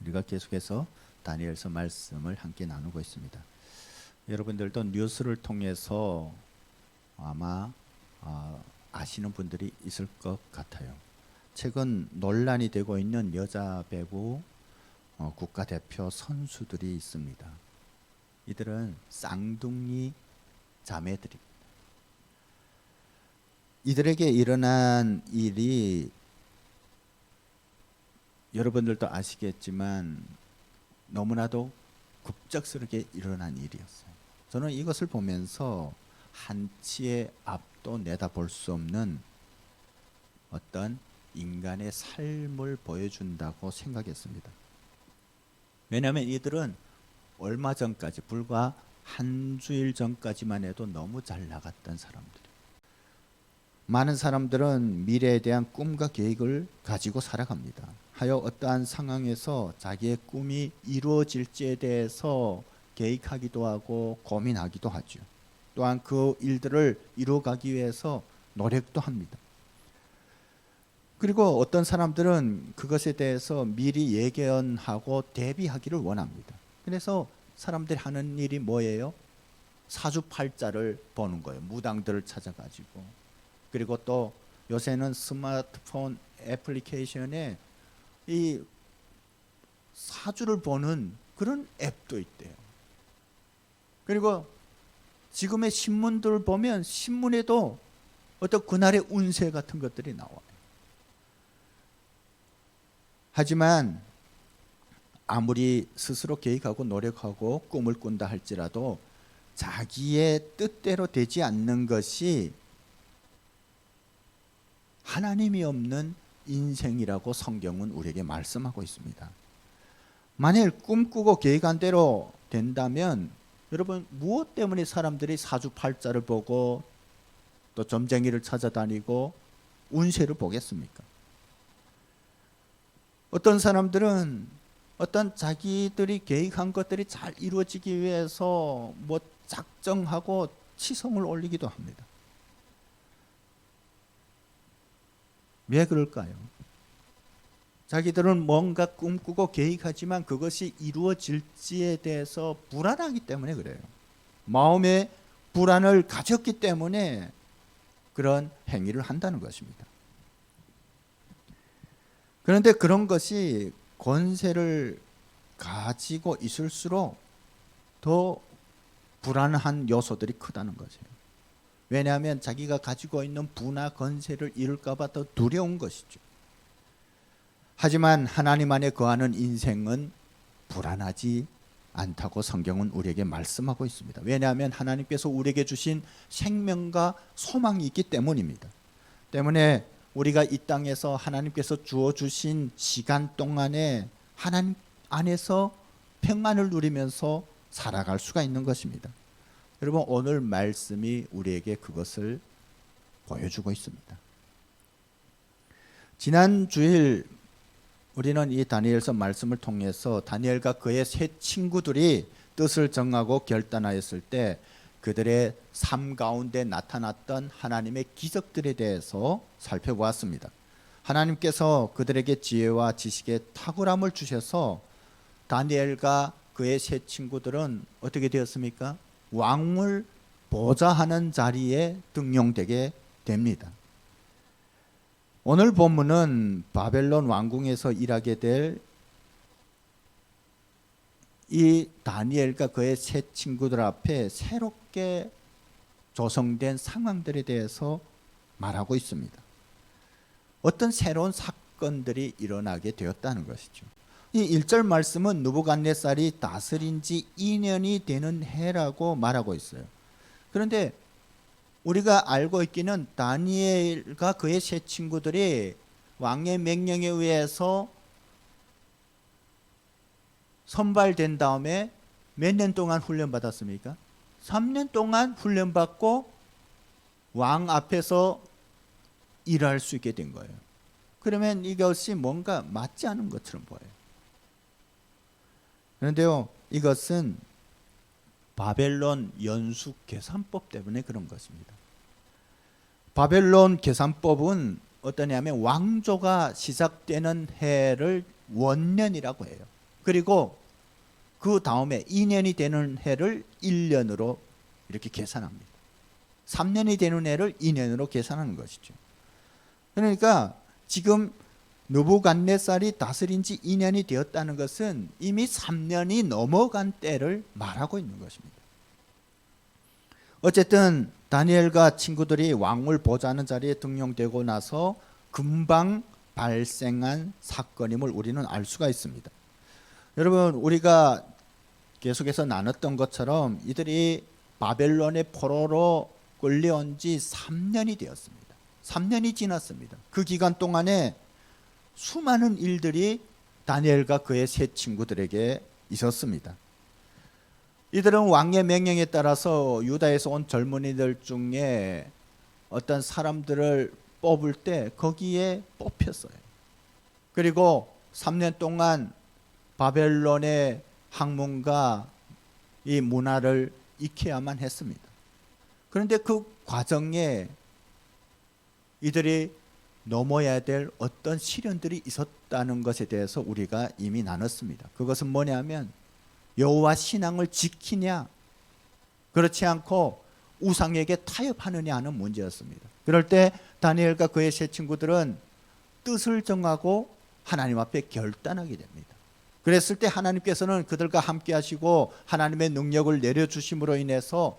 우리가 계속해서 다니엘서 말씀을 함께 나누고 있습니다. 여러분들도 뉴스를 통해서 아마 아시는 분들이 있을 것 같아요. 최근 논란이 되고 있는 여자 배구 국가대표 선수들이 있습니다. 이들은 쌍둥이 자매들입니다. 이들에게 일어난 일이 여러분들도 아시겠지만 너무나도 급작스럽게 일어난 일이었어요. 저는 이것을 보면서 한치의 앞도 내다볼 수 없는 어떤 인간의 삶을 보여준다고 생각했습니다. 왜냐하면 이들은 얼마 전까지, 불과 한 주일 전까지만 해도 너무 잘 나갔던 사람들이에요. 많은 사람들은 미래에 대한 꿈과 계획을 가지고 살아갑니다. 하여 어떠한 상황에서 자기의 꿈이 이루어질지에 대해서 계획하기도 하고 고민하기도 하죠. 또한 그 일들을 이루어가기 위해서 노력도 합니다. 그리고 어떤 사람들은 그것에 대해서 미리 예견하고 대비하기를 원합니다. 그래서 사람들이 하는 일이 뭐예요? 사주팔자를 보는 거예요. 무당들을 찾아가지고. 그리고 또 요새는 스마트폰 애플리케이션에 이 사주를 보는 그런 앱도 있대요. 그리고 지금의 신문들을 보면 신문에도 어떤 그날의 운세 같은 것들이 나와요. 하지만 아무리 스스로 계획하고 노력하고 꿈을 꾼다 할지라도 자기의 뜻대로 되지 않는 것이 하나님이 없는 인생이라고 성경은 우리에게 말씀하고 있습니다. 만일 꿈꾸고 계획한 대로 된다면 여러분 무엇 때문에 사람들이 사주팔자를 보고 또 점쟁이를 찾아다니고 운세를 보겠습니까? 어떤 사람들은 어떤 자기들이 계획한 것들이 잘 이루어지기 위해서 뭐 작정하고 치성을 올리기도 합니다. 왜 그럴까요? 자기들은 뭔가 꿈꾸고 계획하지만 그것이 이루어질지에 대해서 불안하기 때문에 그래요. 마음에 불안을 가졌기 때문에 그런 행위를 한다는 것입니다. 그런데 그런 것이 권세를 가지고 있을수록 더 불안한 요소들이 크다는 거죠. 왜냐하면 자기가 가지고 있는 부나 권세를 잃을까 봐 더 두려운 것이죠. 하지만 하나님 안에 거하는 인생은 불안하지 않다고 성경은 우리에게 말씀하고 있습니다. 왜냐하면 하나님께서 우리에게 주신 생명과 소망이 있기 때문입니다. 때문에 우리가 이 땅에서 하나님께서 주어주신 시간 동안에 하나님 안에서 평안을 누리면서 살아갈 수가 있는 것입니다. 여러분 오늘 말씀이 우리에게 그것을 보여주고 있습니다. 지난 주일 우리는 이 다니엘서 말씀을 통해서 다니엘과 그의 세 친구들이 뜻을 정하고 결단하였을 때 그들의 삶 가운데 나타났던 하나님의 기적들에 대해서 살펴보았습니다. 하나님께서 그들에게 지혜와 지식의 탁월함을 주셔서 다니엘과 그의 세 친구들은 어떻게 되었습니까? 왕을 보좌하는 자리에 등용되게 됩니다. 오늘 본문은 바벨론 왕궁에서 일하게 될 이 다니엘과 그의 세 친구들 앞에 새롭게 조성된 상황들에 대해서 말하고 있습니다. 어떤 새로운 사건들이 일어나게 되었다는 것이죠. 이 1절 말씀은 느부갓네살이 다스린 지 2년이 되는 해라고 말하고 있어요. 그런데 우리가 알고 있기는 다니엘과 그의 세 친구들이 왕의 명령에 의해서 선발된 다음에 몇 년 동안 훈련받았습니까? 3년 동안 훈련받고 왕 앞에서 일할 수 있게 된 거예요. 그러면 이것이 뭔가 맞지 않은 것처럼 보여요. 그런데요, 이것은 바벨론 연수 계산법 때문에 그런 것입니다. 바벨론 계산법은 어떠냐면 왕조가 시작되는 해를 원년이라고 해요. 그리고 그 다음에 2년이 되는 해를 1년으로 이렇게 계산합니다. 3년이 되는 해를 2년으로 계산하는 것이죠. 그러니까 지금 느부갓네살이 다스린 지 2년이 되었다는 것은 이미 3년이 넘어간 때를 말하고 있는 것입니다. 어쨌든 다니엘과 친구들이 왕을 보좌하는 자리에 등용되고 나서 금방 발생한 사건임을 우리는 알 수가 있습니다. 여러분, 우리가 계속해서 나눴던 것처럼 이들이 바벨론의 포로로 끌려온 지 3년이 되었습니다. 3년이 지났습니다. 그 기간 동안에 수많은 일들이 다니엘과 그의 세 친구들에게 있었습니다. 이들은 왕의 명령에 따라서 유다에서 온 젊은이들 중에 어떤 사람들을 뽑을 때 거기에 뽑혔어요. 그리고 3년 동안 바벨론의 학문과 이 문화를 익혀야만 했습니다. 그런데 그 과정에 이들이 넘어야 될 어떤 시련들이 있었다는 것에 대해서 우리가 이미 나눴습니다. 그것은 뭐냐면 여호와 신앙을 지키냐, 그렇지 않고 우상에게 타협하느냐 하는 문제였습니다. 그럴 때 다니엘과 그의 세 친구들은 뜻을 정하고 하나님 앞에 결단하게 됩니다. 그랬을 때 하나님께서는 그들과 함께 하시고 하나님의 능력을 내려주심으로 인해서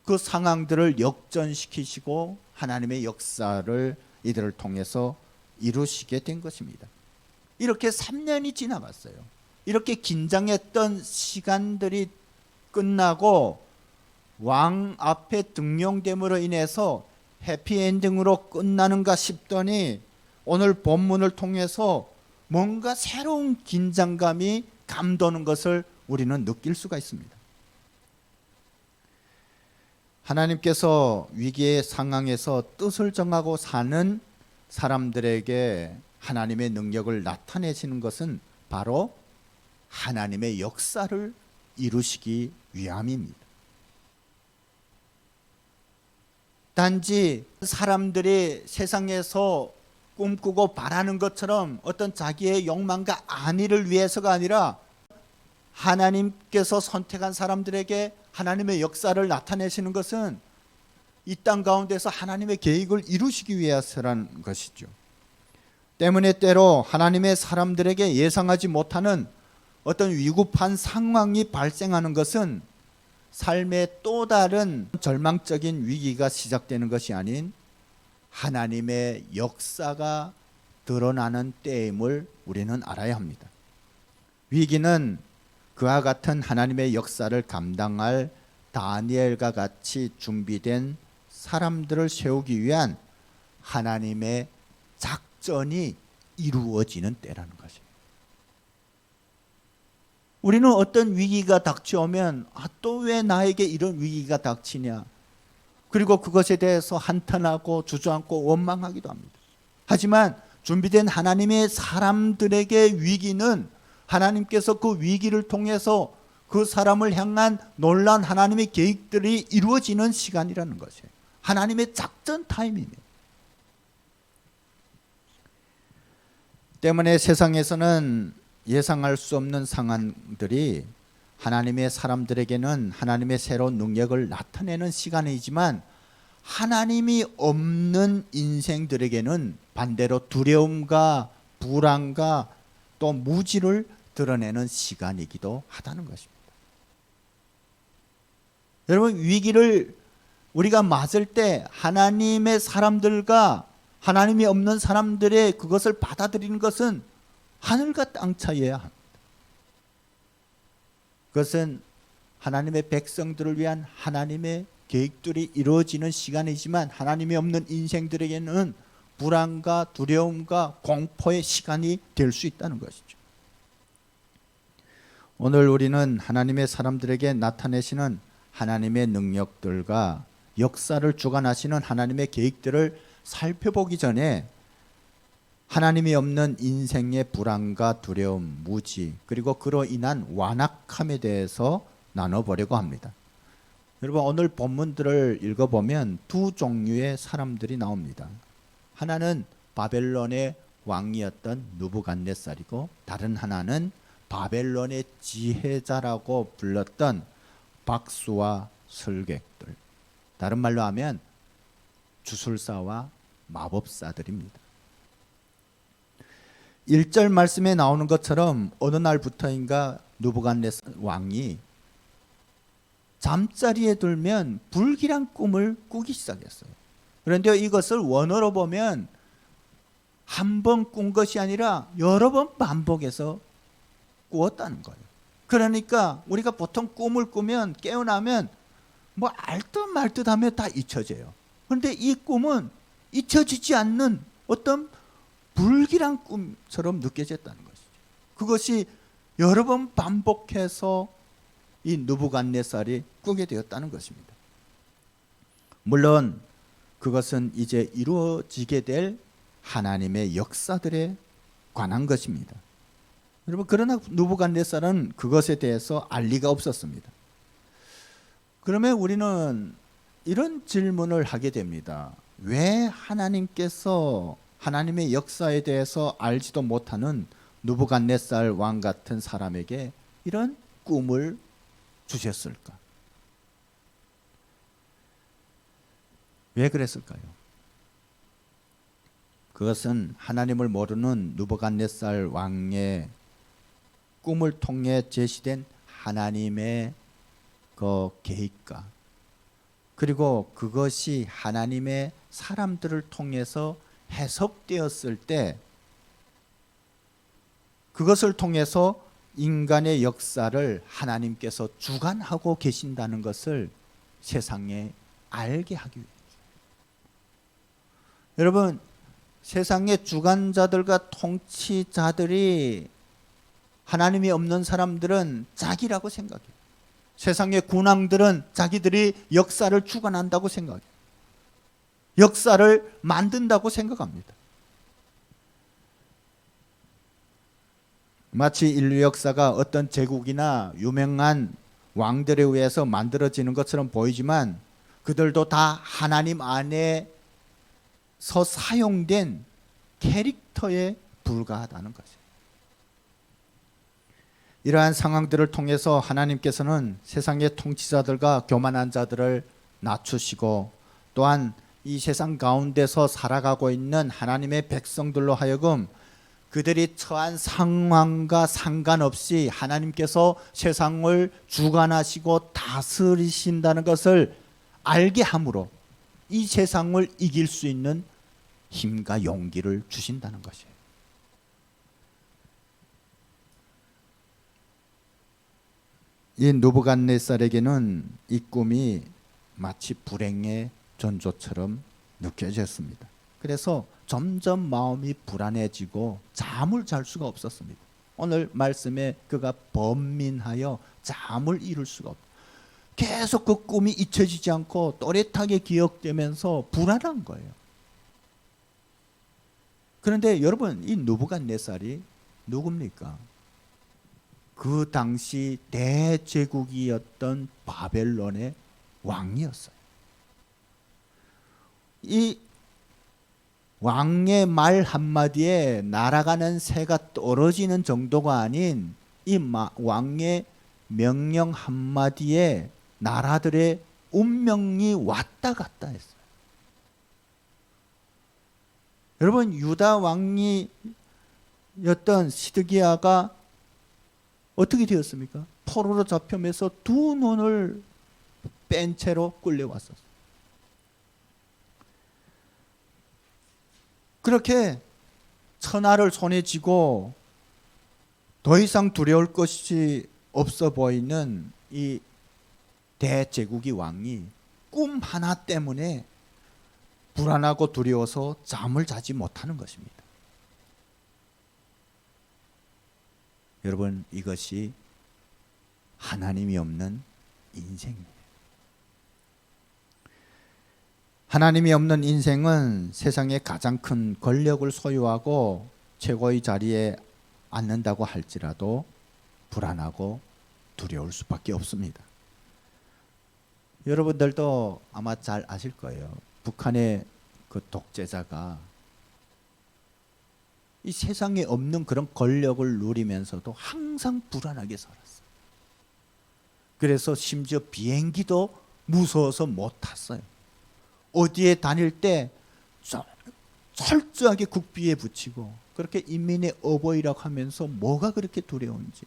그 상황들을 역전시키시고 하나님의 역사를 이들을 통해서 이루시게 된 것입니다. 이렇게 3년이 지나갔어요. 이렇게 긴장했던 시간들이 끝나고 왕 앞에 등용됨으로 인해서 해피엔딩으로 끝나는가 싶더니 오늘 본문을 통해서 뭔가 새로운 긴장감이 감도는 것을 우리는 느낄 수가 있습니다. 하나님께서 위기의 상황에서 뜻을 정하고 사는 사람들에게 하나님의 능력을 나타내시는 것은 바로 하나님의 역사를 이루시기 위함입니다. 단지 사람들이 세상에서 꿈꾸고 바라는 것처럼 어떤 자기의 욕망과 안위를 위해서가 아니라 하나님께서 선택한 사람들에게 하나님의 역사를 나타내시는 것은 이 땅 가운데서 하나님의 계획을 이루시기 위해서라는 것이죠. 때문에 때로 하나님의 사람들에게 예상하지 못하는 어떤 위급한 상황이 발생하는 것은 삶의 또 다른 절망적인 위기가 시작되는 것이 아닌 하나님의 역사가 드러나는 때임을 우리는 알아야 합니다. 위기는 그와 같은 하나님의 역사를 감당할 다니엘과 같이 준비된 사람들을 세우기 위한 하나님의 작전이 이루어지는 때라는 것이에요. 우리는 어떤 위기가 닥쳐오면 또 왜 나에게 이런 위기가 닥치냐, 그리고 그것에 대해서 한탄하고 주저앉고 원망하기도 합니다. 하지만 준비된 하나님의 사람들에게 위기는 하나님께서 그 위기를 통해서 그 사람을 향한 놀라운 하나님의 계획들이 이루어지는 시간이라는 것이에요. 하나님의 작전 타임입니다. 때문에 세상에서는 예상할 수 없는 상황들이 하나님의 사람들에게는 하나님의 새로운 능력을 나타내는 시간이지만 하나님이 없는 인생들에게는 반대로 두려움과 불안과 또 무지를 드러내는 시간이기도 하다는 것입니다. 여러분, 위기를 우리가 맞을 때 하나님의 사람들과 하나님이 없는 사람들의 그것을 받아들이는 것은 하늘과 땅 차이여야 합니다. 그것은 하나님의 백성들을 위한 하나님의 계획들이 이루어지는 시간이지만 하나님이 없는 인생들에게는 불안과 두려움과 공포의 시간이 될 수 있다는 것이죠. 오늘 우리는 하나님의 사람들에게 나타내시는 하나님의 능력들과 역사를 주관하시는 하나님의 계획들을 살펴보기 전에 하나님이 없는 인생의 불안과 두려움, 무지, 그리고 그로 인한 완악함에 대해서 나눠보려고 합니다. 여러분, 오늘 본문들을 읽어보면 두 종류의 사람들이 나옵니다. 하나는 바벨론의 왕이었던 느부갓네살이고 다른 하나는 바벨론의 지혜자라고 불렀던 박수와 설객들, 다른 말로 하면 주술사와 마법사들입니다. 1절 말씀에 나오는 것처럼 어느 날부터인가 느부갓네살 왕이 잠자리에 들면 불길한 꿈을 꾸기 시작했어요. 그런데 이것을 원어로 보면 한 번 꾼 것이 아니라 여러 번 반복해서 꾸었다는 거예요. 그러니까 우리가 보통 꿈을 꾸면 깨어나면 뭐 알듯 말듯 하면 다 잊혀져요. 그런데 이 꿈은 잊혀지지 않는 어떤 불길한 꿈처럼 느껴졌다는 것이죠. 그것이 여러 번 반복해서 이 느부갓네살이 꾸게 되었다는 것입니다. 물론 그것은 이제 이루어지게 될 하나님의 역사들에 관한 것입니다. 여러분, 그러나 느부갓네살은 그것에 대해서 알 리가 없었습니다. 그러면 우리는 이런 질문을 하게 됩니다. 왜 하나님께서 하나님의 역사에 대해서 알지도 못하는 느부갓네살 왕 같은 사람에게 이런 꿈을 주셨을까? 왜 그랬을까요? 그것은 하나님을 모르는 느부갓네살 왕의 꿈을 통해 제시된 하나님의 그 계획과, 그리고 그것이 하나님의 사람들을 통해서 해석되었을 때 그것을 통해서 인간의 역사를 하나님께서 주관하고 계신다는 것을 세상에 알게 하기 위해서. 여러분, 세상의 주관자들과 통치자들이 하나님이 없는 사람들은 자기라고 생각해요. 세상의 군왕들은 자기들이 역사를 주관한다고 생각해요. 역사를 만든다고 생각합니다. 마치 인류 역사가 어떤 제국이나 유명한 왕들에 의해서 만들어지는 것처럼 보이지만 그들도 다 하나님 안에서 사용된 캐릭터에 불과하다는 것이에요. 이러한 상황들을 통해서 하나님께서는 세상의 통치자들과 교만한 자들을 낮추시고, 또한 이 세상 가운데서 살아가고 있는 하나님의 백성들로 하여금 그들이 처한 상황과 상관없이 하나님께서 세상을 주관하시고 다스리신다는 것을 알게 함으로 이 세상을 이길 수 있는 힘과 용기를 주신다는 것이에요. 이 느부갓네살에게는 이 꿈이 마치 불행의 전조처럼 느껴졌습니다. 그래서 점점 마음이 불안해지고 잠을 잘 수가 없었습니다. 오늘 말씀에 그가 번민하여 잠을 이룰 수가 없어요. 계속 그 꿈이 잊혀지지 않고 또렷하게 기억되면서 불안한 거예요. 그런데 여러분, 이 느부갓네살이 누굽니까? 그 당시 대제국이었던 바벨론의 왕이었어요. 이 왕의 말 한마디에 날아가는 새가 떨어지는 정도가 아닌 이 왕의 명령 한마디에 나라들의 운명이 왔다 갔다 했어요. 여러분, 유다 왕이었던 시드기야가 어떻게 되었습니까? 포로로 잡혀면서 두 눈을 뺀 채로 끌려왔었어요. 그렇게 천하를 손에 쥐고 더 이상 두려울 것이 없어 보이는 이 대제국의 왕이 꿈 하나 때문에 불안하고 두려워서 잠을 자지 못하는 것입니다. 여러분, 이것이 하나님이 없는 인생이에요. 하나님이 없는 인생은 세상의 가장 큰 권력을 소유하고 최고의 자리에 앉는다고 할지라도 불안하고 두려울 수밖에 없습니다. 여러분들도 아마 잘 아실 거예요. 북한의 그 독재자가 이 세상에 없는 그런 권력을 누리면서도 항상 불안하게 살았어요. 그래서 심지어 비행기도 무서워서 못 탔어요. 어디에 다닐 때 철저하게 국비에 붙이고 그렇게 인민의 어버이라고 하면서 뭐가 그렇게 두려운지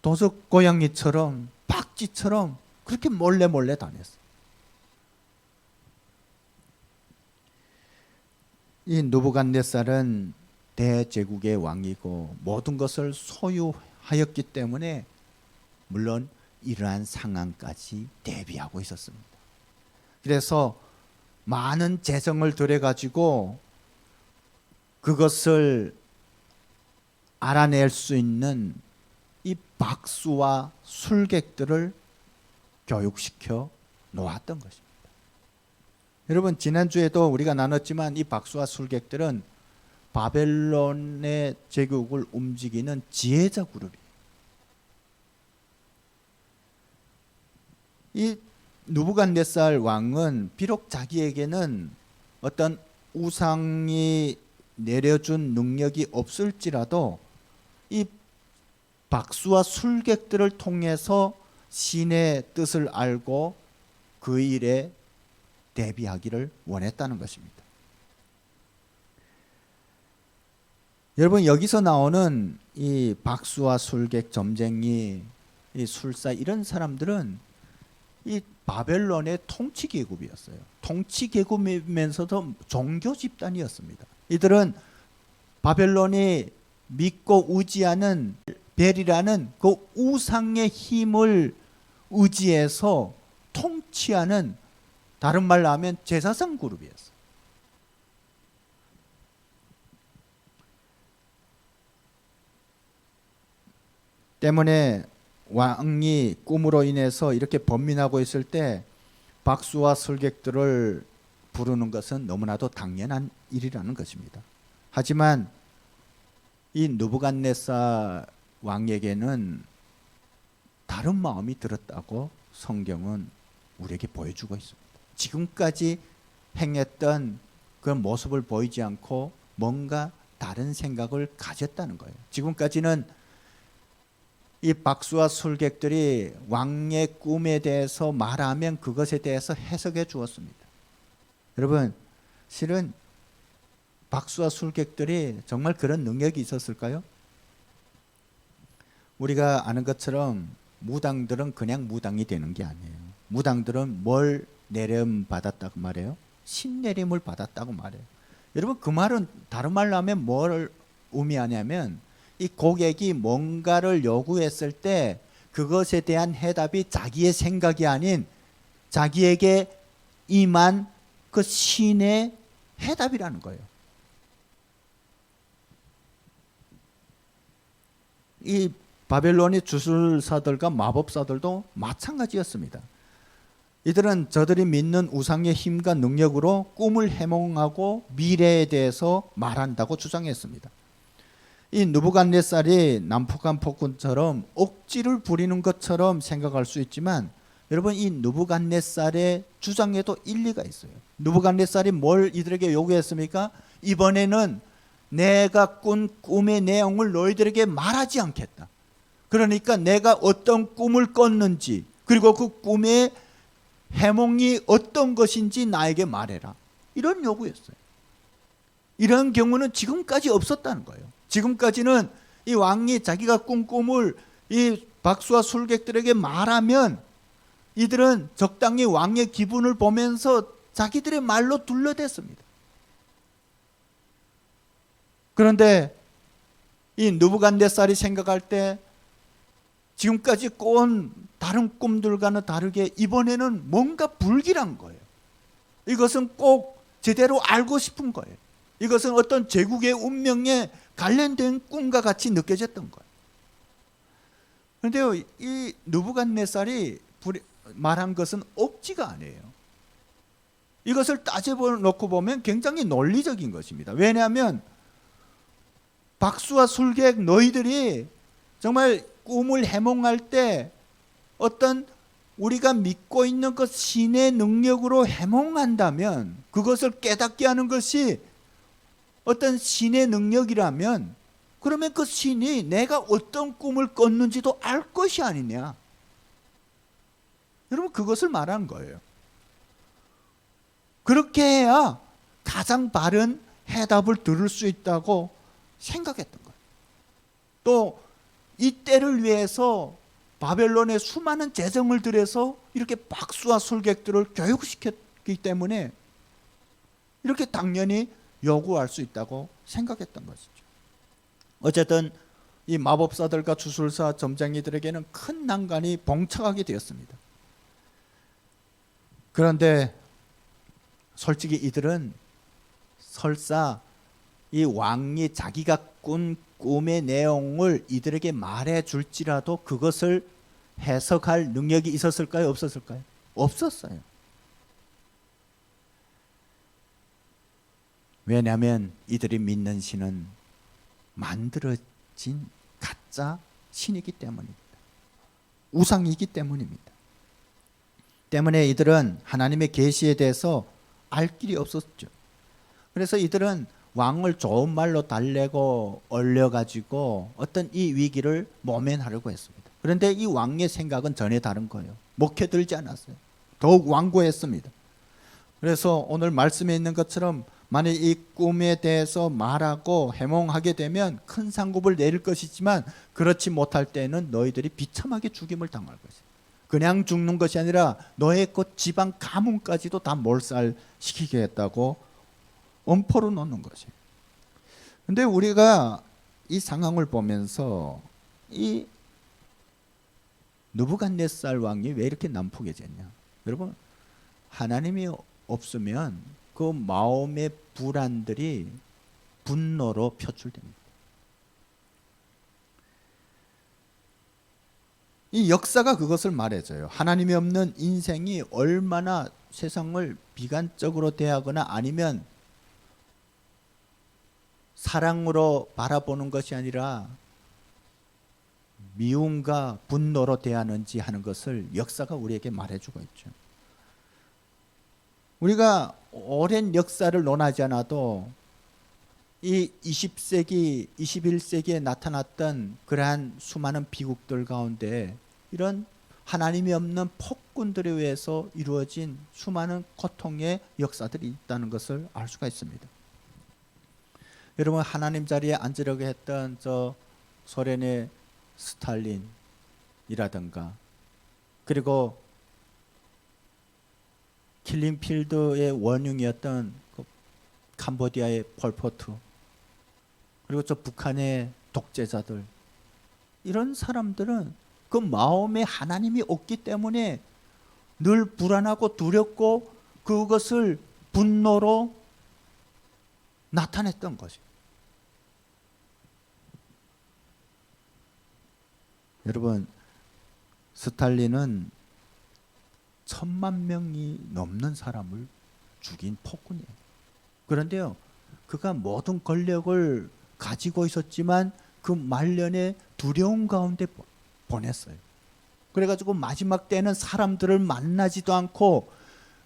도적 고양이처럼 박쥐처럼 그렇게 몰래 다녔어요. 이 느부갓네살은 대제국의 왕이고 모든 것을 소유하였기 때문에 물론 이러한 상황까지 대비하고 있었습니다. 그래서 많은 재성을 들여가지고 그것을 알아낼 수 있는 이 박수와 술객들을 교육시켜 놓았던 것입니다. 여러분, 지난주에도 우리가 나눴지만 이 박수와 술객들은 바벨론의 제국을 움직이는 지혜자 그룹이에요. 이 느부갓네살 왕은 비록 자기에게는 어떤 우상이 내려준 능력이 없을지라도 이 박수와 술객들을 통해서 신의 뜻을 알고 그 일에 대비하기를 원했다는 것입니다. 여러분, 여기서 나오는 이 박수와 술객, 점쟁이, 이 술사 이런 사람들은 이 바벨론의 통치 계급이었어요. 통치 계급이면서도 종교 집단이었습니다. 이들은 바벨론이 믿고 의지하는 벨이라는 그 우상의 힘을 의지해서 통치하는, 다른 말로 하면 제사상 그룹이었어요. 때문에 왕이 꿈으로 인해서 이렇게 번민하고 있을 때 박수와 술객들을 부르는 것은 너무나도 당연한 일이라는 것입니다. 하지만 이 느부갓네살 왕에게는 다른 마음이 들었다고 성경은 우리에게 보여주고 있습니다. 지금까지 행했던 그런 모습을 보이지 않고 뭔가 다른 생각을 가졌다는 거예요. 지금까지는 이 박수와 술객들이 왕의 꿈에 대해서 말하면 그것에 대해서 해석해 주었습니다. 여러분, 실은 박수와 술객들이 정말 그런 능력이 있었을까요? 우리가 아는 것처럼 무당들은 그냥 무당이 되는 게 아니에요. 무당들은 뭘 내림받았다고 말해요? 신내림을 받았다고 말해요. 여러분, 그 말은 다른 말로 하면 뭘 의미하냐면 이 고객이 뭔가를 요구했을 때 그것에 대한 해답이 자기의 생각이 아닌 자기에게 임한 그 신의 해답이라는 거예요. 이 바벨론의 주술사들과 마법사들도 마찬가지였습니다. 이들은 저들이 믿는 우상의 힘과 능력으로 꿈을 해몽하고 미래에 대해서 말한다고 주장했습니다. 이 느부갓네살이 남북한 폭군처럼 억지를 부리는 것처럼 생각할 수 있지만 여러분, 이 느부갓네살의 주장에도 일리가 있어요. 느부갓네살이 뭘 이들에게 요구했습니까? 이번에는 내가 꾼 꿈의 내용을 너희들에게 말하지 않겠다. 그러니까 내가 어떤 꿈을 꿨는지 그리고 그 꿈의 해몽이 어떤 것인지 나에게 말해라. 이런 요구였어요. 이런 경우는 지금까지 없었다는 거예요. 지금까지는 이 왕이 자기가 꾼 꿈을 이 박수와 술객들에게 말하면 이들은 적당히 왕의 기분을 보면서 자기들의 말로 둘러댔습니다. 그런데 이 느부갓네살이 생각할 때 지금까지 꾼 다른 꿈들과는 다르게 이번에는 뭔가 불길한 거예요. 이것은 꼭 제대로 알고 싶은 거예요. 이것은 어떤 제국의 운명에 관련된 꿈과 같이 느껴졌던 거예요. 그런데요, 이 느부갓네살이 말한 것은 억지가 아니에요. 이것을 따져놓고 보면 굉장히 논리적인 것입니다. 왜냐하면 박수와 술객 너희들이 정말 꿈을 해몽할 때 어떤 우리가 믿고 있는 것 신의 능력으로 해몽한다면 그것을 깨닫게 하는 것이 어떤 신의 능력이라면 그러면 그 신이 내가 어떤 꿈을 꿨는지도 알 것이 아니냐. 여러분, 그것을 말하는 거예요. 그렇게 해야 가장 바른 해답을 들을 수 있다고 생각했던 거예요. 또 이 때를 위해서 바벨론에 수많은 재정을 들여서 이렇게 박수와 술객들을 교육시켰기 때문에 이렇게 당연히 요구할 수 있다고 생각했던 것이죠. 어쨌든 이 마법사들과 주술사 점쟁이들에게는 큰 난관이 봉착하게 되었습니다. 그런데 솔직히 이들은 설사 이 왕이 자기가 꾼 꿈의 내용을 이들에게 말해 줄지라도 그것을 해석할 능력이 있었을까요? 없었을까요? 없었어요. 왜냐하면 이들이 믿는 신은 만들어진 가짜 신이기 때문입니다. 우상이기 때문입니다. 때문에 이들은 하나님의 계시에 대해서 알 길이 없었죠. 그래서 이들은 왕을 좋은 말로 달래고 얼려가지고 어떤 이 위기를 모면하려고 했습니다. 그런데 이 왕의 생각은 전혀 다른 거예요. 먹혀들지 않았어요. 더욱 완고했습니다. 그래서 오늘 말씀에 있는 것처럼 만약 이 꿈에 대해서 말하고 해몽하게 되면 큰 상급을 내릴 것이지만 그렇지 못할 때는 너희들이 비참하게 죽임을 당할 것이다. 그냥 죽는 것이 아니라 너의 그 지방 가문까지도 다 몰살시키겠다고 엄포로 놓는 것이에요. 그런데 우리가 이 상황을 보면서 이 느부갓네살 왕이 왜 이렇게 난폭해졌냐? 여러분, 하나님이 없으면 그 마음의 불안들이 분노로 표출됩니다. 이 역사가 그것을 말해줘요. 하나님이 없는 인생이 얼마나 세상을 비관적으로 대하거나 아니면 사랑으로 바라보는 것이 아니라 미움과 분노로 대하는지 하는 것을 역사가 우리에게 말해주고 있죠. 우리가 오랜 역사를 논하지 않아도 이 20세기, 21세기에 나타났던 그러한 수많은 비극들 가운데 이런 하나님이 없는 폭군들에 의해서 이루어진 수많은 고통의 역사들이 있다는 것을 알 수가 있습니다. 여러분, 하나님 자리에 앉으려고 했던 저 소련의 스탈린이라든가 그리고 킬링필드의 원흉이었던 그 캄보디아의 폴포트 그리고 저 북한의 독재자들, 이런 사람들은 그 마음에 하나님이 없기 때문에 늘 불안하고 두렵고 그것을 분노로 나타냈던 것이. 여러분, 스탈린은 10,000명이 넘는 사람을 죽인 폭군이에요. 그런데요, 그가 모든 권력을 가지고 있었지만 그 말년에 두려움 가운데 보냈어요. 그래가지고 마지막 때는 사람들을 만나지도 않고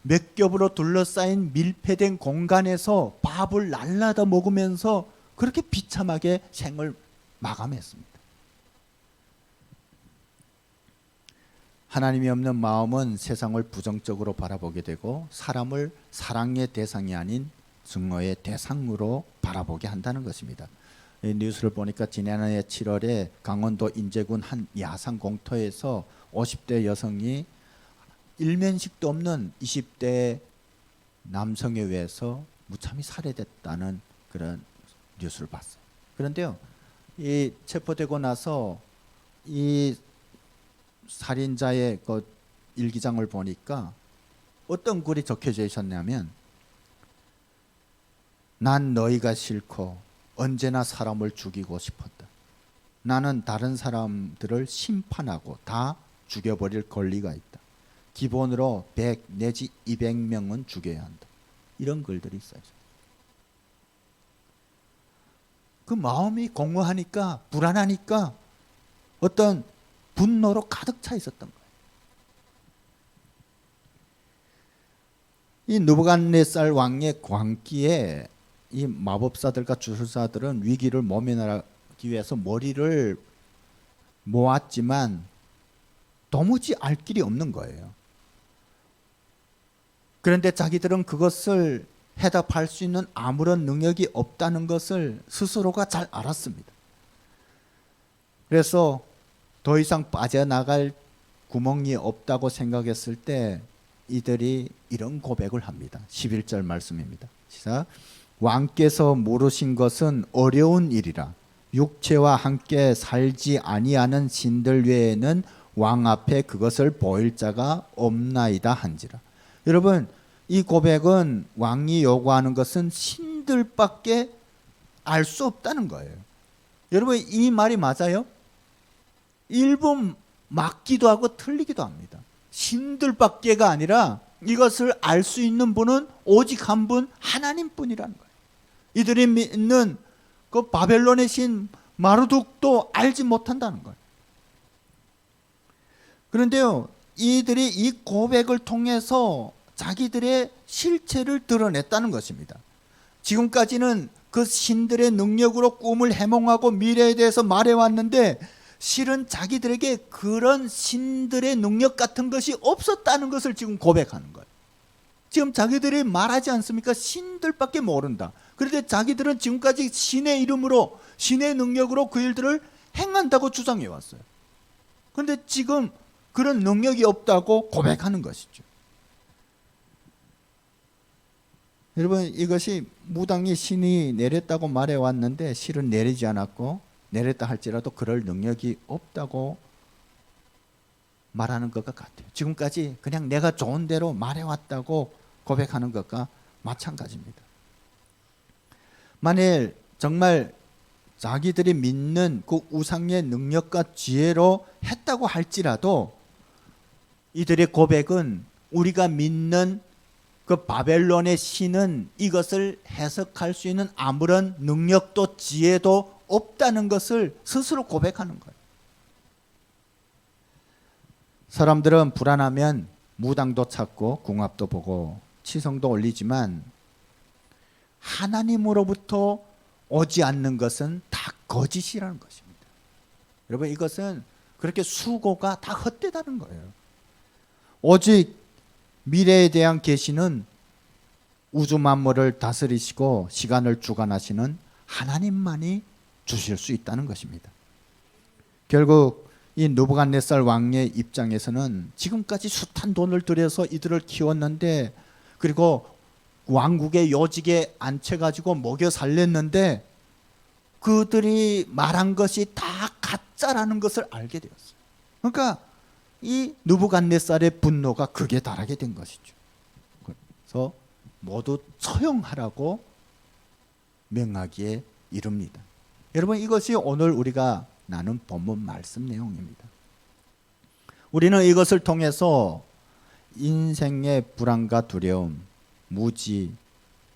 몇 겹으로 둘러싸인 밀폐된 공간에서 밥을 날라다 먹으면서 그렇게 비참하게 생을 마감했습니다. 하나님이 없는 마음은 세상을 부정적으로 바라보게 되고 사람을 사랑의 대상이 아닌 증오의 대상으로 바라보게 한다는 것입니다. 이 뉴스를 보니까 지난해 7월에 강원도 인제군 한 야산 공터에서 50대 여성이 일면식도 없는 20대 남성에 의해서 무참히 살해됐다는 그런 뉴스를 봤어요. 그런데요, 이 체포되고 나서 이 살인자의 그 일기장을 보니까 어떤 글이 적혀져 있었냐면, 난 너희가 싫고 언제나 사람을 죽이고 싶었다. 나는 다른 사람들을 심판하고 다 죽여버릴 권리가 있다. 기본으로 100 내지 200명은 죽여야 한다. 이런 글들이 있어요. 그 마음이 공허하니까, 불안하니까 어떤 분노로 가득 차 있었던 거예요. 이 느부갓네살 왕의 광기에 이 마법사들과 주술사들은 위기를 모면하기 위해서 머리를 모았지만 도무지 알 길이 없는 거예요. 그런데 자기들은 그것을 해답할 수 있는 아무런 능력이 없다는 것을 스스로가 잘 알았습니다. 그래서 더 이상 빠져나갈 구멍이 없다고 생각했을 때 이들이 이런 고백을 합니다. 11절 말씀입니다. 시작. 왕께서 물으신 것은 어려운 일이라 육체와 함께 살지 아니하는 신들 외에는 왕 앞에 그것을 보일 자가 없나이다 한지라. 여러분, 이 고백은 왕이 요구하는 것은 신들밖에 알 수 없다는 거예요. 여러분, 이 말이 맞아요? 일부 맞기도 하고 틀리기도 합니다. 신들밖에가 아니라 이것을 알 수 있는 분은 오직 한 분, 하나님뿐이라는 거예요. 이들이 믿는 그 바벨론의 신 마르둑도 알지 못한다는 거예요. 그런데요, 이들이 이 고백을 통해서 자기들의 실체를 드러냈다는 것입니다. 지금까지는 그 신들의 능력으로 꿈을 해몽하고 미래에 대해서 말해왔는데 실은 자기들에게 그런 신들의 능력 같은 것이 없었다는 것을 지금 고백하는 거예요. 지금 자기들이 말하지 않습니까? 신들밖에 모른다. 그런데 자기들은 지금까지 신의 이름으로, 신의 능력으로 그 일들을 행한다고 주장해 왔어요. 그런데 지금 그런 능력이 없다고 고백하는 것이죠. 여러분, 이것이 무당이 신이 내렸다고 말해 왔는데 실은 내리지 않았고, 내렸다 할지라도 그럴 능력이 없다고 말하는 것과 같아요. 지금까지 그냥 내가 좋은 대로 말해왔다고 고백하는 것과 마찬가지입니다. 만일 정말 자기들이 믿는 그 우상의 능력과 지혜로 했다고 할지라도 이들의 고백은 우리가 믿는 그 바벨론의 신은 이것을 해석할 수 있는 아무런 능력도 지혜도 없다는 것을 스스로 고백하는 거예요. 사람들은 불안하면 무당도 찾고 궁합도 보고 치성도 올리지만 하나님으로부터 오지 않는 것은 다 거짓이라는 것입니다. 여러분, 이것은 그렇게 수고가 다 헛되다는 거예요. 오직 미래에 대한 계시는 우주 만물을 다스리시고 시간을 주관하시는 하나님만이 주실 수 있다는 것입니다. 결국 이 느부갓네살 왕의 입장에서는 지금까지 숱한 돈을 들여서 이들을 키웠는데, 그리고 왕국의 요직에 앉혀가지고 먹여 살렸는데 그들이 말한 것이 다 가짜라는 것을 알게 되었어요. 그러니까 이 느부갓네살의 분노가 극에 달하게 된 것이죠. 그래서 모두 처형하라고 명하기에 이릅니다. 여러분, 이것이 오늘 우리가 나눈 본문 말씀 내용입니다. 우리는 이것을 통해서 인생의 불안과 두려움, 무지,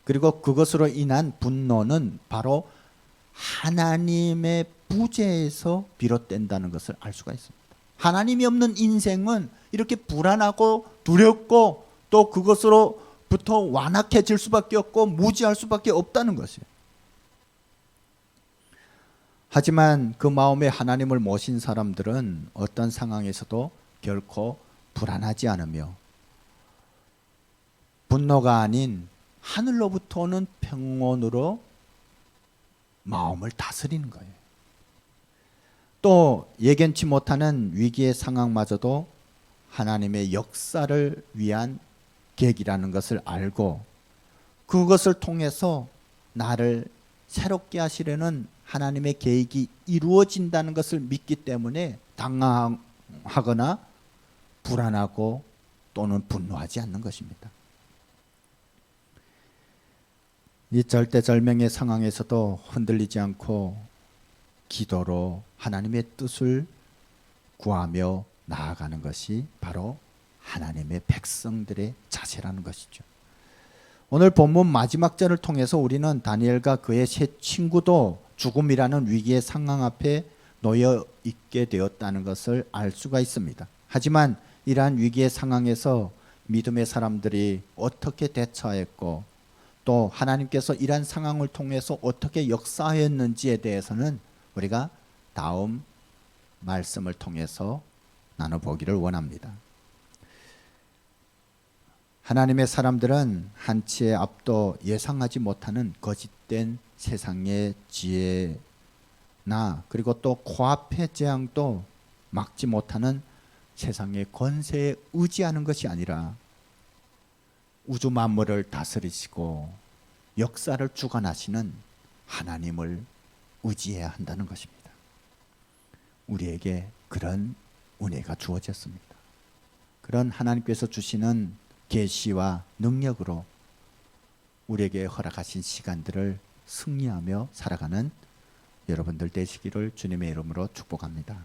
그리고 그것으로 인한 분노는 바로 하나님의 부재에서 비롯된다는 것을 알 수가 있습니다. 하나님이 없는 인생은 이렇게 불안하고 두렵고 또 그것으로부터 완악해질 수밖에 없고 무지할 수밖에 없다는 것이에요. 하지만 그 마음에 하나님을 모신 사람들은 어떤 상황에서도 결코 불안하지 않으며 분노가 아닌 하늘로부터 오는 평온으로 마음을 다스리는 거예요. 또 예견치 못하는 위기의 상황마저도 하나님의 역사를 위한 계기라는 것을 알고 그것을 통해서 나를 새롭게 하시려는 하나님의 계획이 이루어진다는 것을 믿기 때문에 당황하거나 불안하고 또는 분노하지 않는 것입니다. 이 절대절명의 상황에서도 흔들리지 않고 기도로 하나님의 뜻을 구하며 나아가는 것이 바로 하나님의 백성들의 자세라는 것이죠. 오늘 본문 마지막 절을 통해서 우리는 다니엘과 그의 세 친구도 죽음이라는 위기의 상황 앞에 놓여 있게 되었다는 것을 알 수가 있습니다. 하지만 이러한 위기의 상황에서 믿음의 사람들이 어떻게 대처했고 또 하나님께서 이러한 상황을 통해서 어떻게 역사했는지에 대해서는 우리가 다음 말씀을 통해서 나눠보기를 원합니다. 하나님의 사람들은 한치의 앞도 예상하지 못하는 거짓된 세상의 지혜나 그리고 또 코앞의 재앙도 막지 못하는 세상의 권세에 의지하는 것이 아니라 우주 만물을 다스리시고 역사를 주관하시는 하나님을 의지해야 한다는 것입니다. 우리에게 그런 은혜가 주어졌습니다. 그런 하나님께서 주시는 계시와 능력으로 우리에게 허락하신 시간들을 승리하며 살아가는 여러분들 되시기를 주님의 이름으로 축복합니다.